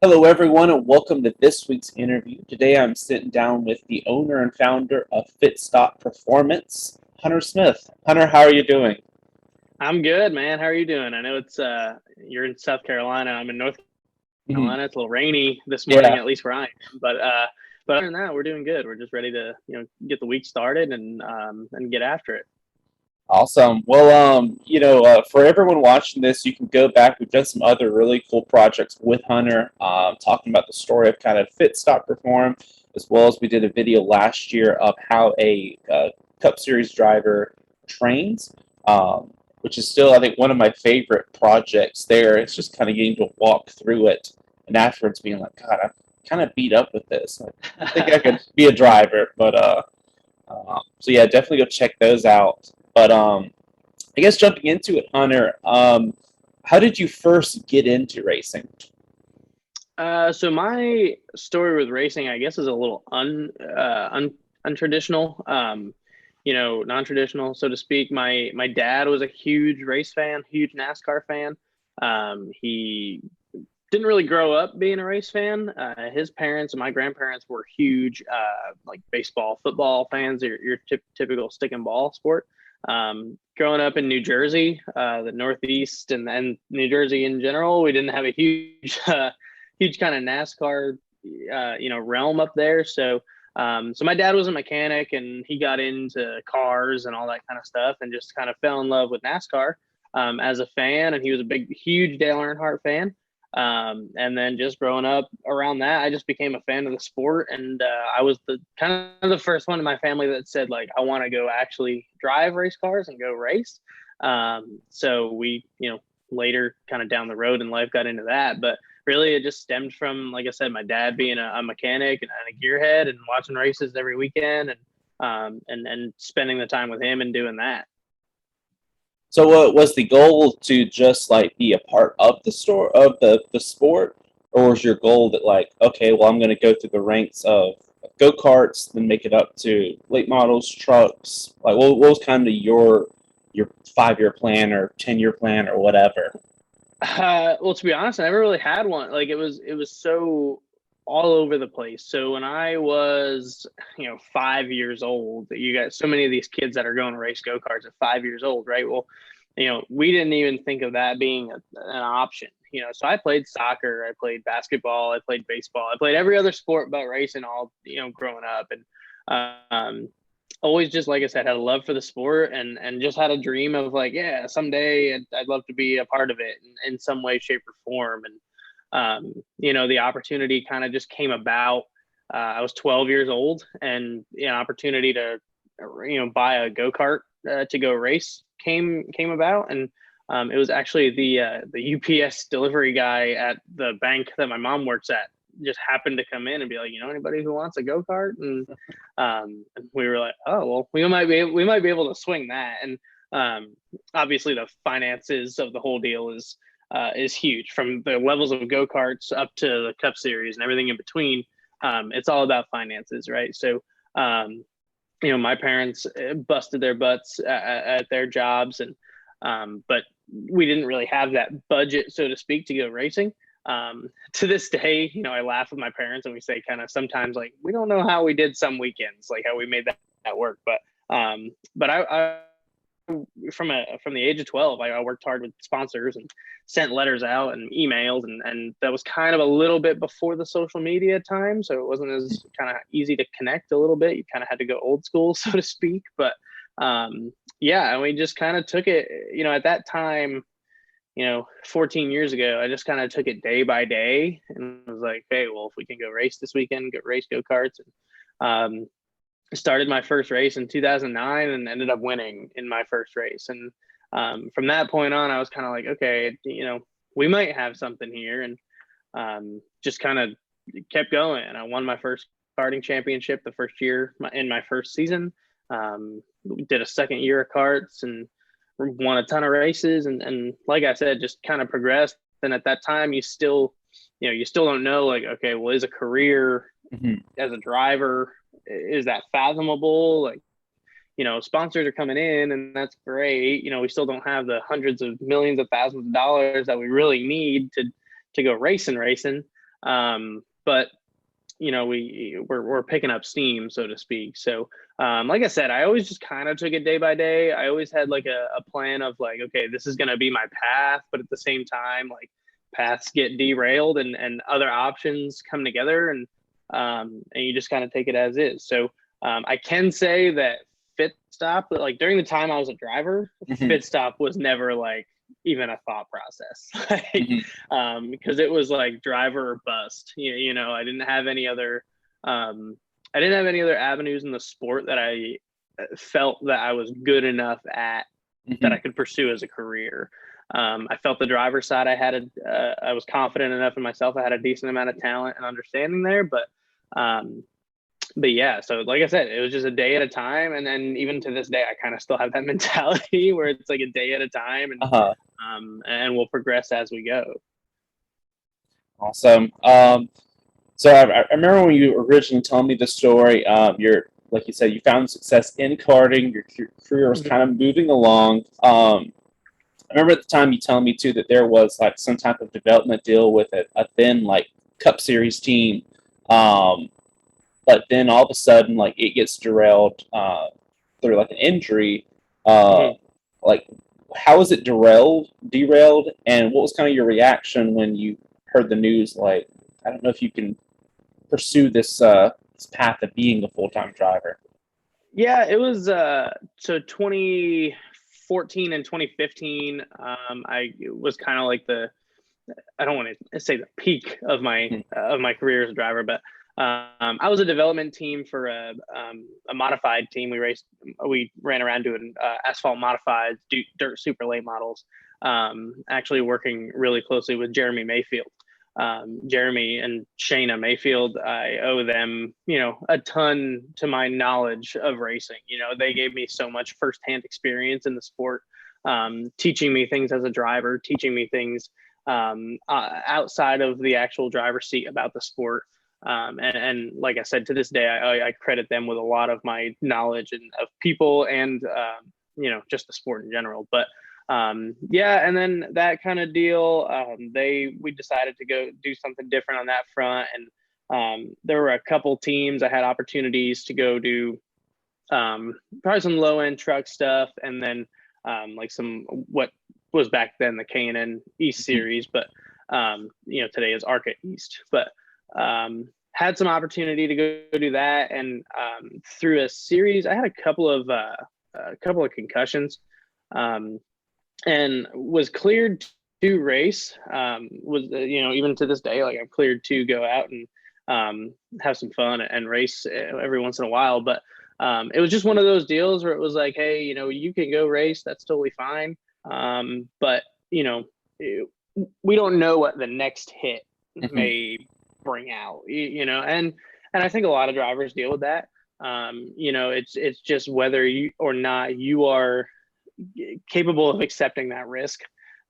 Hello, everyone, and welcome to this week's interview. Today, I'm sitting down with the owner and founder of Fit Stop Performance, Hunter Smith. Hunter, how are you doing? I'm good, man. How are you doing? I know it's you're in South Carolina. I'm in North Mhm. Carolina. It's a little rainy this morning, Yeah, at least where I am. But other than that, we're doing good. We're just ready to get the week started and get after it. awesome. Well, for everyone watching this, you can go back. We've done some other really cool projects with Hunter, talking about the story of kind of Fit Stop Perform, as well as we did a video last year of how a Cup Series driver trains. Which is still, I think, one of my favorite projects there. It's just kind of getting to walk through it and afterwards being like, God, I'm kind of beat up with this. I think I could be a driver, but so yeah, definitely go check those out. But I guess jumping into it, Hunter, how did you first get into racing? So my story with racing, I guess, is a little untraditional. Non-traditional, so to speak. My dad was a huge race fan, huge NASCAR fan. He didn't really grow up being a race fan. His parents and my grandparents were huge, like baseball, football fans. Your typical stick and ball sport. Growing up in New Jersey, the Northeast, and then New Jersey in general, we didn't have a huge, huge kind of NASCAR, realm up there. So my dad was a mechanic, and he got into cars and all that kind of stuff, and just kind of fell in love with NASCAR as a fan. And he was a big, huge Dale Earnhardt fan. And then just growing up around that, I just became a fan of the sport, and I was the kind of the first one in my family that said, like, I want to go actually drive race cars and go race. So we, later kind of down the road in life got into that, but really it just stemmed from, like I said, my dad being a mechanic and a gearhead and watching races every weekend, and spending the time with him and doing that. So what was the goal to just like be a part of the store of the sport, or was your goal that like, okay, well, I'm going to go through the ranks of go karts, then make it up to late models, trucks? Like, what was kind of your 5 year plan or 10 year plan or whatever? Well, to be honest, I never really had one. Like, it was so all over the place. So when I was, 5 years old, you got so many of these kids that are going to race go-karts at 5 years old, right? Well, we didn't even think of that being an option. So I played soccer, I played basketball, I played baseball, I played every other sport but racing, all growing up. And always, just like I said, had a love for the sport, and just had a dream of, like, yeah, someday I'd love to be a part of it in some way, shape, or form. And the opportunity kind of just came about. I was 12 years old, and an opportunity to buy a go-kart to go race came about. And it was actually the UPS delivery guy at the bank that my mom works at just happened to come in and be like, anybody who wants a go-kart? And we were like, oh, well, we might be able to swing that. And obviously the finances of the whole deal is huge, from the levels of go-karts up to the Cup Series and everything in between. It's all about finances, right? So my parents busted their butts at their jobs, and but we didn't really have that budget, so to speak, to go racing. To this day, I laugh with my parents, and we say, kind of, sometimes, like, we don't know how we did some weekends, like how we made that work. But I from the age of 12, I worked hard with sponsors and sent letters out and emails, and that was kind of a little bit before the social media time, so it wasn't as kind of easy to connect a little bit. You kind of had to go old school, so to speak. But yeah, and we just kind of took it, at that time, 14 years ago, I just kind of took it day by day and was like, hey, well, if we can go race this weekend, go race go-karts. And started my first race in 2009 and ended up winning in my first race. And from that point on, I was kind of like, okay, we might have something here. And just kind of kept going. And I won my first karting championship the first year in my first season. Did a second year of karts and won a ton of races. And like I said, just kind of progressed. And at that time, you still don't know, like, okay, well, is a career Mhm. as a driver, is that fathomable? Like, sponsors are coming in, and that's great. We still don't have the hundreds of millions of thousands of dollars that we really need to go racing. But we're picking up steam, so to speak. So like I said, I always just kind of took it day by day. I always had like a plan of like, okay, this is going to be my path, but at the same time, like paths get derailed and other options come together, and you just kind of take it as is. So I can say that fit stop, like during the time I was a driver, fit stop was never like even a thought process, like, because it was like driver or bust. I didn't have any other avenues in the sport that I felt that I was good enough at that I could pursue as a career. I felt the driver's side, I was confident enough in myself. I had a decent amount of talent and understanding there, but yeah, so like I said, it was just a day at a time. And then even to this day, I kind of still have that mentality where it's like a day at a time, and we'll progress as we go. Awesome. So I remember when you originally told me the story. Like you said, you found success in karting. Your career was kind of moving along. I remember at the time you telling me too that there was like some type of development deal with a then like Cup Series team. But then all of a sudden, like it gets derailed through like an injury. Like, how was it derailed, and what was kind of your reaction when you heard the news? Like, I don't know if you can pursue this path of being a full-time driver. Yeah, it was so 2014 and 2015. I was kind of like I don't want to say the peak of my career as a driver, but I was a development team for a modified team. We ran around doing asphalt modified dirt super late models. Actually working really closely with Jeremy Mayfield. Jeremy and Shayna Mayfield, I owe them, a ton to my knowledge of racing. They gave me so much firsthand experience in the sport, teaching me things as a driver, teaching me things outside of the actual driver's seat about the sport. And like I said, to this day, I credit them with a lot of my knowledge of people and, just the sport in general. But yeah, and then that kind of deal, we decided to go do something different on that front. And there were a couple teams I had opportunities to go do probably some low end truck stuff, and then like some what was back then the K&N East Series, but today is ARCA East. But had some opportunity to go do that, and through a series, I had a couple of concussions. And was cleared to race. Even to this day, like I'm cleared to go out and have some fun and race every once in a while. But it was just one of those deals where it was like, hey, you can go race. That's totally fine. But we don't know what the next hit may bring out. And I think a lot of drivers deal with that. It's just whether you or not you are capable of accepting that risk.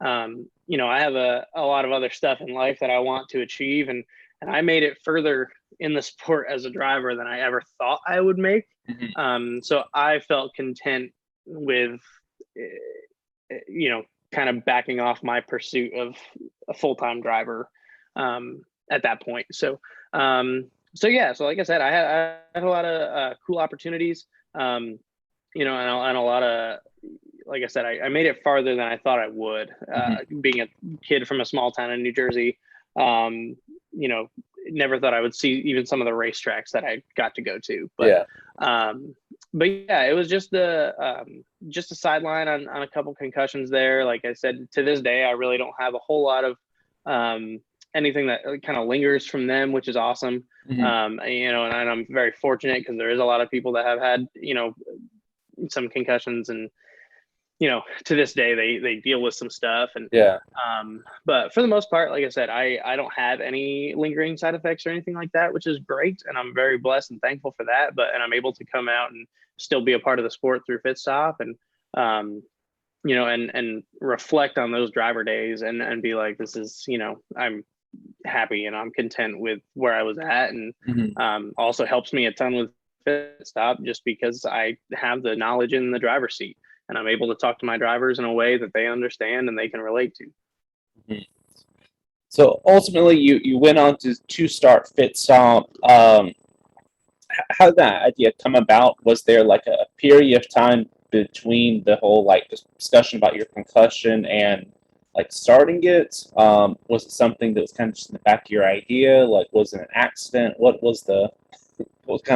I have a lot of other stuff in life that I want to achieve, and I made it further in the sport as a driver than I ever thought I would make. So I felt content with, kind of backing off my pursuit of a full-time driver at that point. So yeah, so like I said, I had a lot of cool opportunities, and a lot of, like I said, I made it farther than I thought I would. Being a kid from a small town in New Jersey, never thought I would see even some of the racetracks that I got to go to. But yeah, it was just a sideline on a couple concussions there. Like I said, to this day, I really don't have a whole lot of anything that kind of lingers from them, which is awesome. And I'm very fortunate because there is a lot of people that have had, some concussions, and to this day they deal with some stuff. And but for the most part, like I said, I don't have any lingering side effects or anything like that, which is great, and I'm very blessed and thankful for that. And I'm able to come out and still be a part of the sport through Fit Stop, and and reflect on those driver days and be like, this is, I'm happy and I'm content with where I was at. And also helps me a ton with Fit Stop, just because I have the knowledge in the driver's seat, and I'm able to talk to my drivers in a way that they understand and they can relate to. So ultimately, you went on to start Fit Stomp. How did that idea come about? Was there like a period of time between the whole like discussion about your concussion and like starting it? Was it something that was kind of just in the back of your idea? Like, was it an accident? What was kind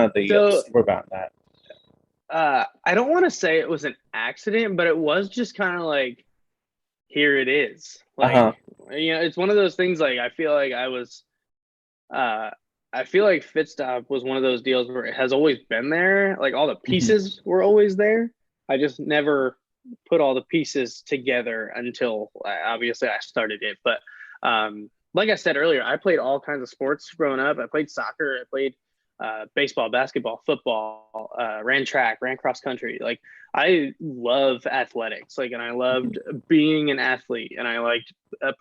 of the So story about that? I don't want to say it was an accident, but it was just kind of like, here it is. Uh Like, huh. it's one of those things. Like, uh, I feel like Fitstop was one of those deals where it has always been there. Like, all the Hmm. pieces were always there. I just never put all the pieces together until obviously I started it. But like I said earlier, I played all kinds of sports growing up. I played soccer. I played baseball, basketball, football, ran track, ran cross country. Like, I love athletics, like, and I Hmm. loved being an athlete, and I liked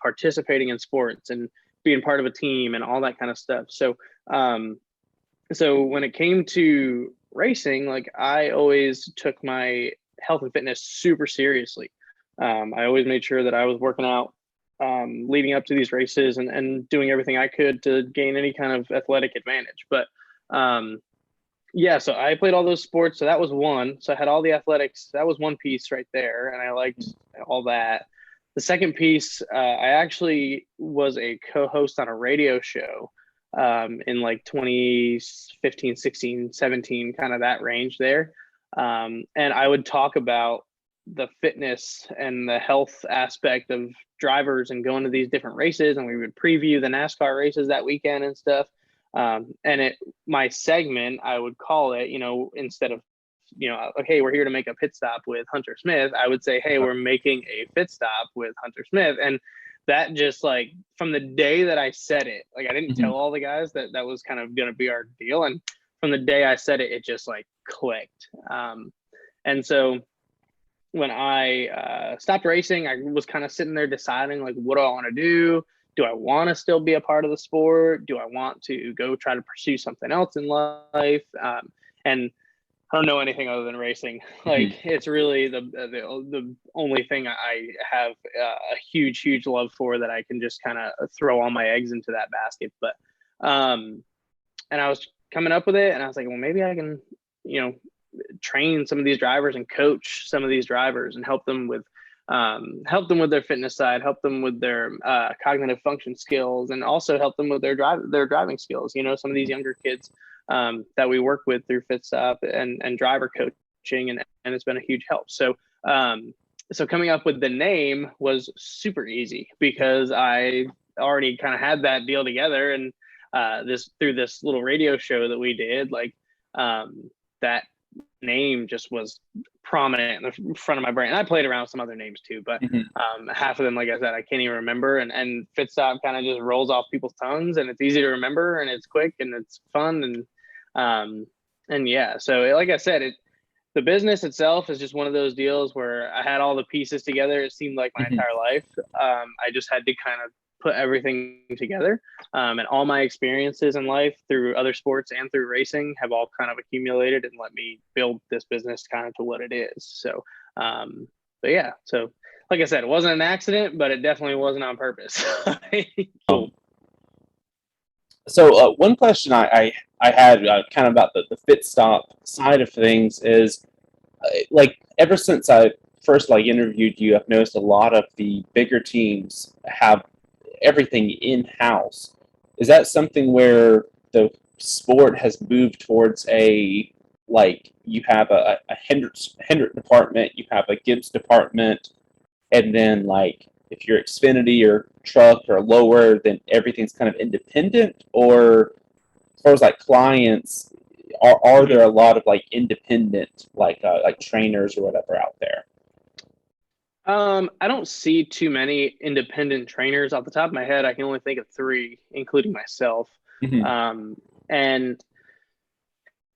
participating in sports and being part of a team and all that kind of stuff. Um, so when it came to racing, like, I always took my health and fitness super seriously. I always made sure that I was working out leading up to these races and doing everything I could to gain any kind of athletic advantage. But um, yeah, so I played all those sports. So that was one. So I had all the athletics. That was one piece right there. And I liked all that. The second piece, I actually was a co host on a radio show in like 2015, 16, 17, kind of that range there. And I would talk about the fitness and the health aspect of drivers and going to these different races. And we would preview the NASCAR races that weekend and stuff. And it my segment, I would call it, instead of, okay, we're here to make a pit stop with Hunter Smith, I would say, hey, we're making a pit stop with Hunter Smith. And that just, like, from the day that I said it, like, I didn't Hmm. tell all the guys that that was kind of going to be our deal. And from the day I said it, it just like clicked. And so when I stopped racing, I was kind of sitting there deciding, like, what do I want to do? Do I want to still be a part of the sport? Do I want to go try to pursue something else in life? And I don't know anything other than racing. Hmm. Like, it's really the only thing I have a huge love for, that I can just kind of throw all my eggs into that basket. But and I was coming up with it, and I was like, well, maybe I can, you know, train some of these drivers and coach some of these drivers and help them with their fitness side, help them with their cognitive function skills, and also help them with their driving skills. Some of these younger kids that we work with through FitStop and driver coaching, and it's been a huge help. So coming up with the name was super easy because I already kind of had that deal together, and this through this little radio show that we did, like, that name just was prominent in the front of my brain. And I played around with some other names too, but Hmm. half of them, like I said, I can't even remember. And Fitstop kind of just rolls off people's tongues, and it's easy to remember, and it's quick, and it's fun, and yeah. So like I said, the business itself is just one of those deals where I had all the pieces together. It seemed like my Hmm. entire life. I just had to kind of put everything together. And all my experiences in life through other sports and through racing have all kind of accumulated and let me build this business kind of to what it is. So, but yeah, so like I said, it wasn't an accident, but it definitely wasn't on purpose. Cool. So one question I had kind of about the fit stop side of things is like ever since I first like interviewed you, I've noticed a lot of the bigger teams have everything in house. Is that something where the sport has moved towards a like you have a Hendrick department, you have a Gibbs department, and then like if you're Xfinity or truck or lower, then everything's kind of independent? Or as far as like clients, are there Mhm. a lot of like independent like trainers or whatever out there? I don't see too many independent trainers off the top of my head. I can only think of three, including myself. Hmm. Um, and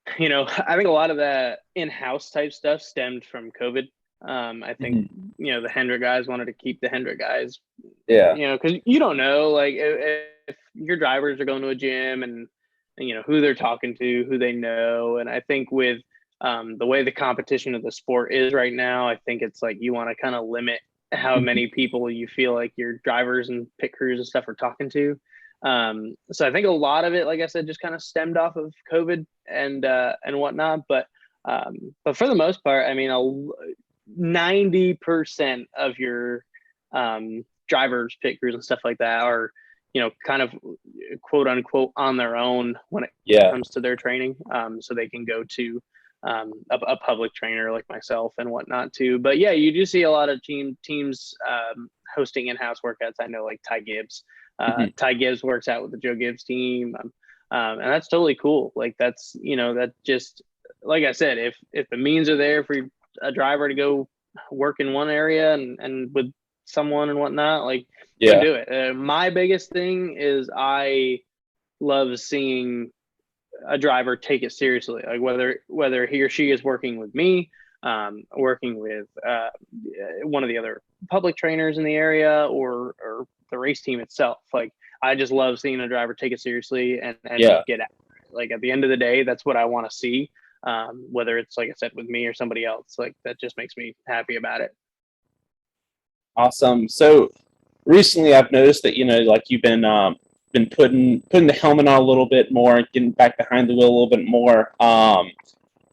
I think a lot of that in-house type stuff stemmed from COVID. I think, Hmm. the Hendrick guys wanted to keep the Hendrick guys, Yeah. because you don't know, like, if your drivers are going to a gym and who they're talking to, who they know. And I think with the way the competition of the sport is right now, I think it's like you want to kind of limit how many people you feel like your drivers and pit crews and stuff are talking to. So I think a lot of it, like I said, just kind of stemmed off of COVID and whatnot. But for the most part, I mean, 90% of your drivers, pit crews, and stuff like that are, kind of quote unquote on their own when it comes to their training. So they can go to a public trainer like myself and whatnot too. But yeah, you do see a lot of teams hosting in-house workouts. I know like Ty Gibbs. Ty Gibbs works out with the Joe Gibbs team, and that's totally cool. Like that's that just like I said, if the means are there for a driver to go work in one area and with someone and whatnot, like go do it. My biggest thing is I love seeing a driver take it seriously, like whether he or she is working with me, working with one of the other public trainers in the area, or the race team itself. Like I just love seeing a driver take it seriously and get at it. Like at the end of the day, that's what I want to see. Whether it's like I said with me or somebody else, like that just makes me happy about it. Awesome. So recently, I've noticed that like you've been putting the helmet on a little bit more, getting back behind the wheel a little bit more.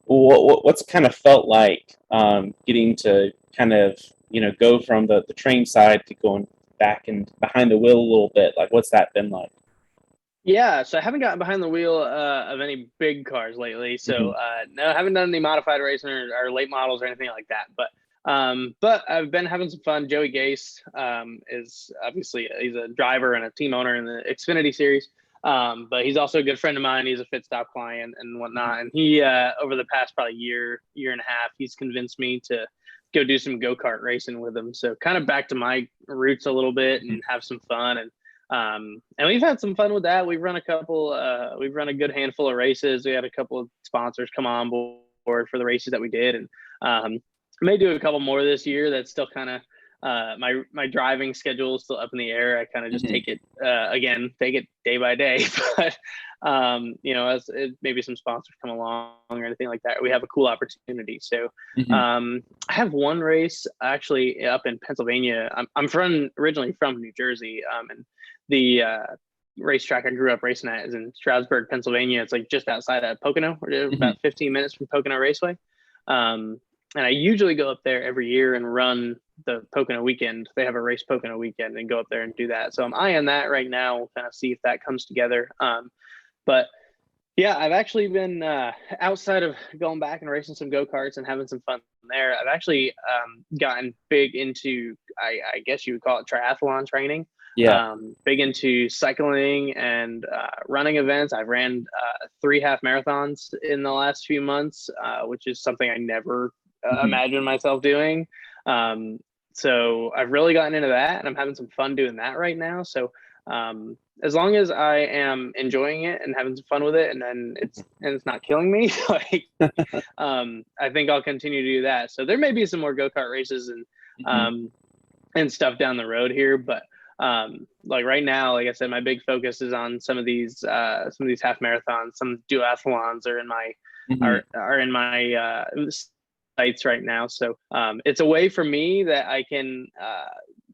What's kind of felt like getting to kind of go from the train side to going back and behind the wheel a little bit? Like, what's that been like? Yeah, so I haven't gotten behind the wheel of any big cars lately. So no, I haven't done any modified racing or late models or anything like that. But I've been having some fun. Joey Gase is obviously he's a driver and a team owner in the Xfinity series. But he's also a good friend of mine. He's a Fit Stop client and whatnot. And he over the past probably year and a half, he's convinced me to go do some go-kart racing with him. So kind of back to my roots a little bit and have some fun. And we've had some fun with that. We've run a good handful of races. We had a couple of sponsors come on board for the races that we did. And may do a couple more this year. That's still kind of my driving schedule is still up in the air. I kind of just take it day by day. But as maybe some sponsors come along or anything like that, we have a cool opportunity. So I have one race actually up in Pennsylvania. I'm originally from New Jersey, and the racetrack I grew up racing at is in Stroudsburg, Pennsylvania. It's like just outside of Pocono. We're about 15 minutes from Pocono Raceway. And I usually go up there every year and run the Pocono weekend. They have a race Pocono weekend and go up there and do that. So I'm eyeing that right now. We'll kind of see if that comes together. But yeah, I've actually been outside of going back and racing some go-karts and having some fun there. I've actually gotten big into, I guess you would call it triathlon training. Big into cycling and running events. I've ran 3 half marathons in the last few months, which is something I never imagined myself doing. So I've really gotten into that and I'm having some fun doing that right now. So as long as I am enjoying it and having some fun with it, and then it's not killing me, like I think I'll continue to do that. So there may be some more go-kart races and stuff down the road here, but like right now, like I said, my big focus is on some of these half marathons. Some duathlons are in my are in my sights right now. So it's a way for me that I can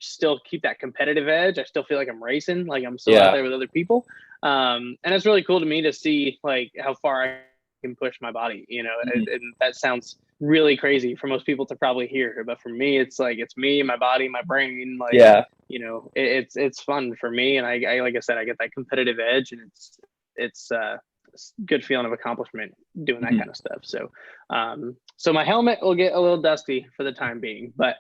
still keep that competitive edge. I still feel like I'm racing, like I'm still out there with other people. And it's really cool to me to see like how far I can push my body, and that sounds really crazy for most people to probably hear, but for me it's like it's me, my body, my brain, like it's fun for me, and I like I said, I get that competitive edge, and it's a good feeling of accomplishment doing that kind of stuff. So so my helmet will get a little dusty for the time being, but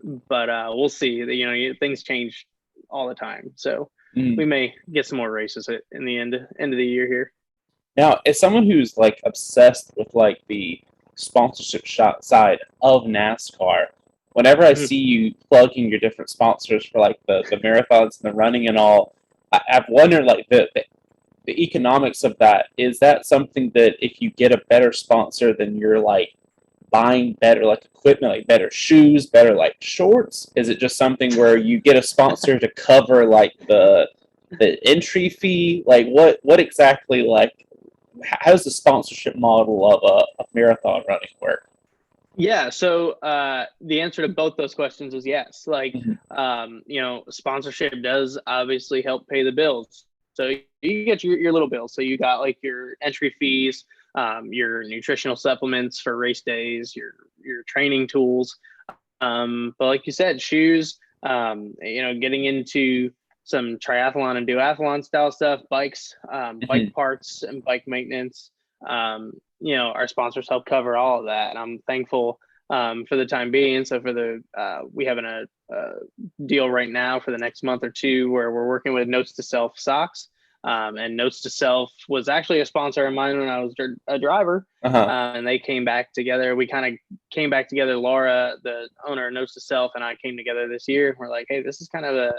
we'll see. Things change all the time, so we may get some more races in the end of the year here. Now, as someone who's like obsessed with like the sponsorship side of NASCAR, whenever I see you plugging your different sponsors for like the marathons and the running and all, I've wondered like the economics of that. Is that something that if you get a better sponsor, then you're like buying better like equipment, like better shoes, better like shorts? Is it just something where you get a sponsor to cover like the entry fee? Like what exactly, like how does the sponsorship model of a marathon running work? Yeah, so the answer to both those questions is yes. Like, Mhm. sponsorship does obviously help pay the bills. So you get your little bills. So you got like your entry fees, your nutritional supplements for race days, your training tools. But like you said, shoes, getting into some triathlon and duathlon style stuff, bikes, bike Mhm. parts and bike maintenance. Our sponsors help cover all of that. And I'm thankful for the time being. So we have a deal right now for the next month or two where we're working with Notes to Self socks. And Notes to Self was actually a sponsor of mine when I was a driver. Uh-huh. And they came back together. We kind of came back together. Laura, the owner of Notes to Self, and I came together this year. We're like, hey, this is kind of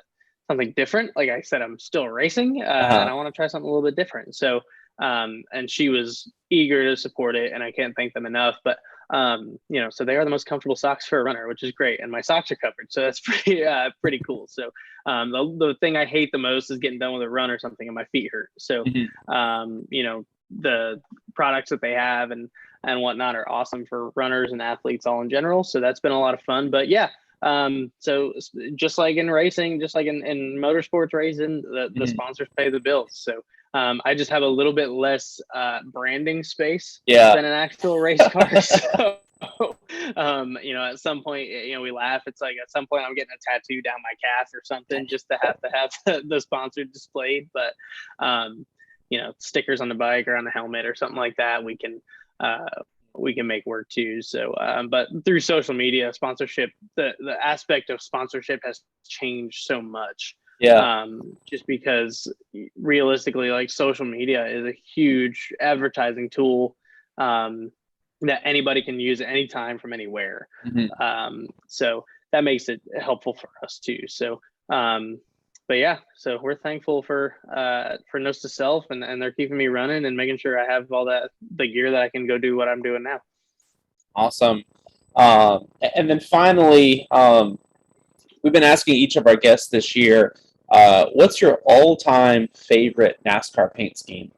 something different. Like I said, I'm still racing, and Uh-huh. I want to try something a little bit different. So, and she was eager to support it, and I can't thank them enough. But so they are the most comfortable socks for a runner, which is great, and my socks are covered, so that's pretty cool. So, the thing I hate the most is getting done with a run or something, and my feet hurt. So, Mhm. the products that they have and whatnot are awesome for runners and athletes all in general. So that's been a lot of fun. But yeah, so just like in racing, just like in motorsports racing, the Mhm. sponsors pay the bills. So I just have a little bit less branding space Yeah. than an actual race car. So, at some point, we laugh. It's like at some point I'm getting a tattoo down my calf or something just to have the sponsor displayed. But, stickers on the bike or on the helmet or something like that, uh, we can make work too. So, but through social media, sponsorship, the aspect of sponsorship has changed so much. Yeah. Just because realistically, like social media is a huge advertising tool that anybody can use at any time from anywhere. Mhm. So that makes it helpful for us too. So, but yeah, so we're thankful for Notes to Self, and they're keeping me running and making sure I have all the gear that I can go do what I'm doing now. Awesome. And then finally, we've been asking each of our guests this year, what's your all-time favorite NASCAR paint scheme?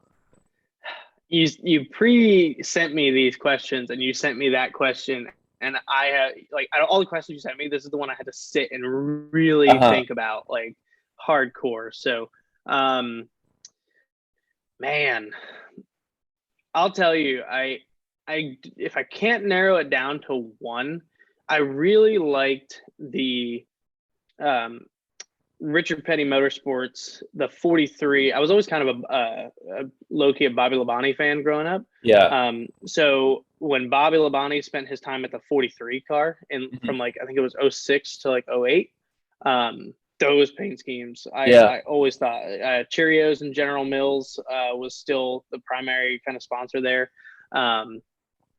You pre sent me these questions, and you sent me that question, and I had like out of all the questions you sent me, this is the one I had to sit and really Uh-huh. think about, like hardcore. So, um, man, I'll tell you, I if I can't narrow it down to one, I really liked the um, Richard Petty Motorsports, the 43. I was always kind of a low key a Bobby Labonte fan growing up. Yeah. So when Bobby Labonte spent his time at the 43 car Mhm. from like I think it was '06 to like '08, those paint schemes Yeah. I always thought Cheerios and General Mills was still the primary kind of sponsor there. Um,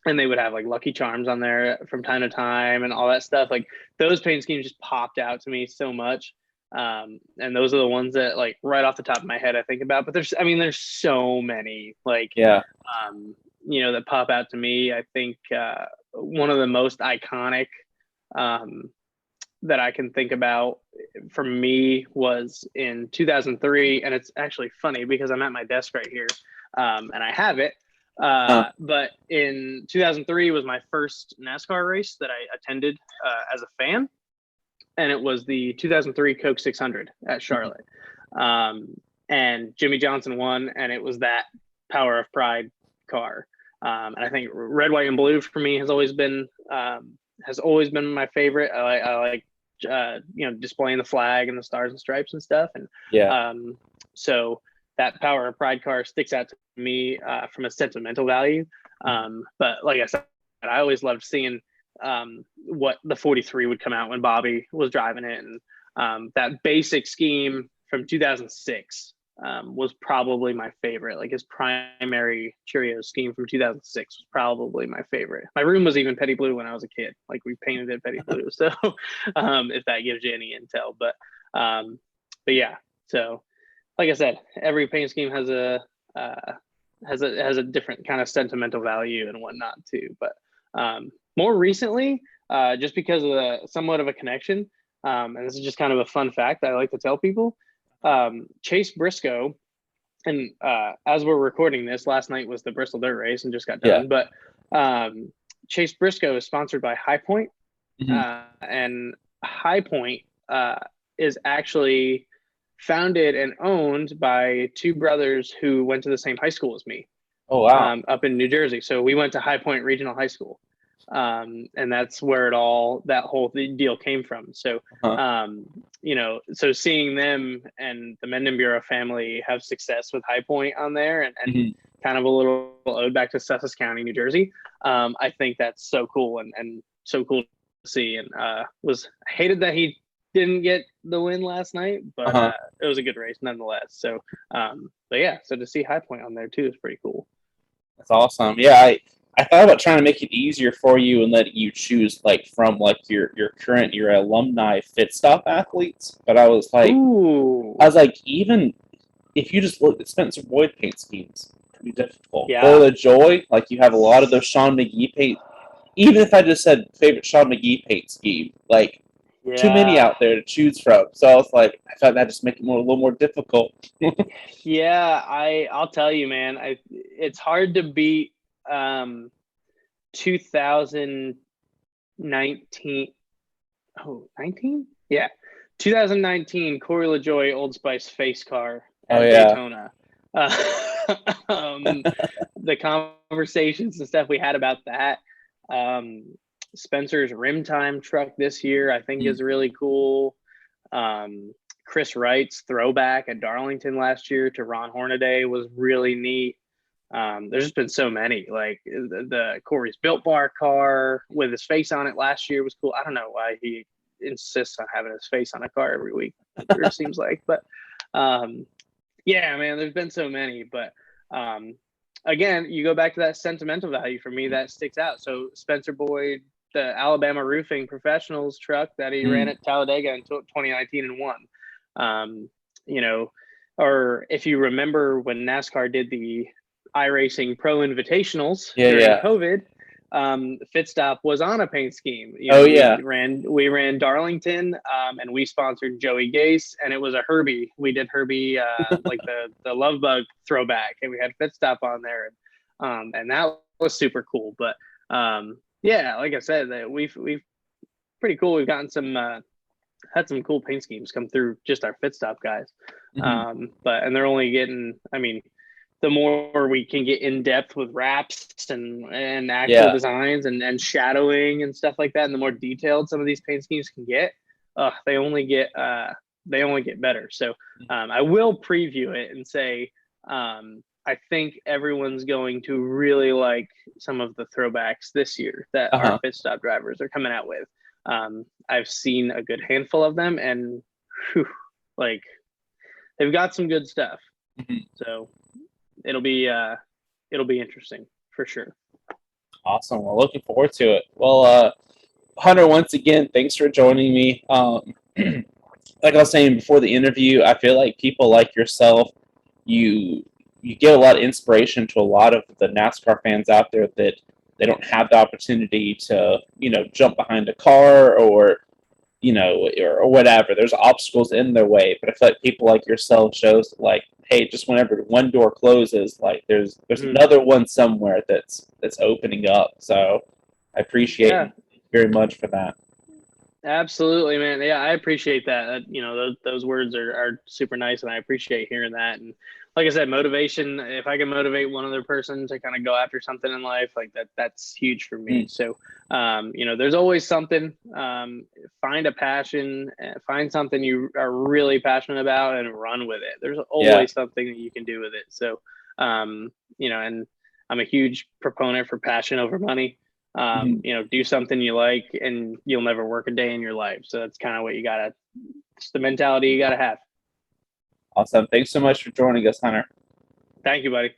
and they would have like Lucky Charms on there from time to time and all that stuff. Like those paint schemes just popped out to me so much. And those are the ones that like right off the top of my head I think about. But there's so many like Yeah. that pop out to me. I think one of the most iconic um, that I can think about for me was in 2003, and it's actually funny because I'm at my desk right here, and I have it. Uh-huh. But in 2003 was my first NASCAR race that I attended as a fan, and it was the 2003 Coke 600 at Mhm. Charlotte. Um, and Jimmy Johnson won, and it was that Power of Pride car. And I think red, white, and blue for me has always been my favorite. I like displaying the flag and the stars and stripes and stuff, and Yeah. so that Power of Pride car sticks out to me from a sentimental value. Mhm. But like I said, I always loved seeing what the 43 would come out when Bobby was driving it. And that basic scheme from 2006 was probably my favorite. Like his primary Cheerios scheme from 2006 was probably my favorite. My room was even petty blue when I was a kid. Like we painted it petty blue. So if that gives you any intel, but yeah. So like I said, every paint scheme uh, has a different kind of sentimental value and whatnot too. But more recently, just because of somewhat of a connection, and this is just kind of a fun fact that I like to tell people. Chase Briscoe, and as we're recording this, last night was the Bristol Dirt Race and just got Yeah. done. But Chase Briscoe is sponsored by High Point, Mhm. and High Point is actually founded and owned by two brothers who went to the same high school as me, Oh wow. up in New Jersey. So we went to High Point Regional High School, and that's where that whole deal came from. So, Uh-huh. so seeing them and the Menden Bureau family have success with High Point on there, and Mhm. kind of a little ode back to Sussex County, New Jersey. I think that's so cool and so cool to see. And I hated that he didn't get the win last night, but Uh-huh. it was a good race nonetheless. So, but yeah, so to see High Point on there too is pretty cool. That's awesome. Yeah, I thought about trying to make it easier for you and letting you choose like from like your alumni fit stop athletes, but Ooh, I was like even if you just look at Spencer Boyd paint schemes, pretty difficult. For yeah, the Joy, like you have a lot of those Sean McGee paint. Even if I just said favorite Sean McGee paint scheme, like too many yeah, out there to choose from. So I was like, I thought that just make it a little more difficult. yeah. I'll tell you, man. It's hard to beat 2019. Oh, 19? Yeah. 2019 Corey LaJoy Old Spice face car Oh at yeah. Daytona. Um, the conversations and stuff we had about that. Um, Spencer's rim time truck this year, I think, is really cool. Chris Wright's throwback at Darlington last year to Ron Hornaday was really neat. There's just been so many. Like the Corey's Built Bar car with his face on it last year was cool. I don't know why he insists on having his face on a car every week. It seems like, but yeah, man, there's been so many. But again, you go back to that sentimental value for me that sticks out. So Spencer Boyd, the Alabama Roofing Professionals truck that he ran at Talladega in 2019 and won. You know, or if you remember when NASCAR did the iRacing Pro Invitationals Yeah, during yeah. COVID, Fitstop was on a paint scheme. Oh yeah. We ran Darlington, and we sponsored Joey Gase, and it was a Herbie. We did Herbie like the Love Bug throwback, and we had Fitstop on there, and that was super cool. But yeah, like I said, that we've pretty cool. We've gotten some had some cool paint schemes come through just our Fitstop guys, Mhm. and they're only getting. I mean, the more we can get in depth with wraps and actual Yeah. designs and shadowing and stuff like that, and the more detailed some of these paint schemes can get, they only get better. So I will preview it and say I think everyone's going to really like some of the throwbacks this year that our Uh-huh. pit stop drivers are coming out with. I've seen a good handful of them, and whew, like they've got some good stuff. Mhm. So it'll be interesting for sure. Awesome. Well, looking forward to it. Well, Hunter, once again, thanks for joining me. Like I was saying before the interview, I feel like people like yourself, you you get a lot of inspiration to a lot of the NASCAR fans out there that they don't have the opportunity to, jump behind a car or or whatever. There's obstacles in their way, but I feel like people like yourself shows like, hey, just whenever one door closes, like there's Mm-hmm. another one somewhere that's opening up. So I appreciate Yeah, you very much for that. absolutely, man. Yeah, I appreciate that. Those words are super nice, and I appreciate hearing that. And like I said, motivation. If I can motivate one other person to kind of go after something in life, like that's huge for me. Mm, So, there's always something. Find a passion, find something you are really passionate about, and run with it. There's yeah. always something that you can do with it. So, and I'm a huge proponent for passion over money. Mhm. Do something you like and you'll never work a day in your life. So that's kind of what it's the mentality you gotta have. Awesome. Thanks so much for joining us, Hunter. Thank you, buddy.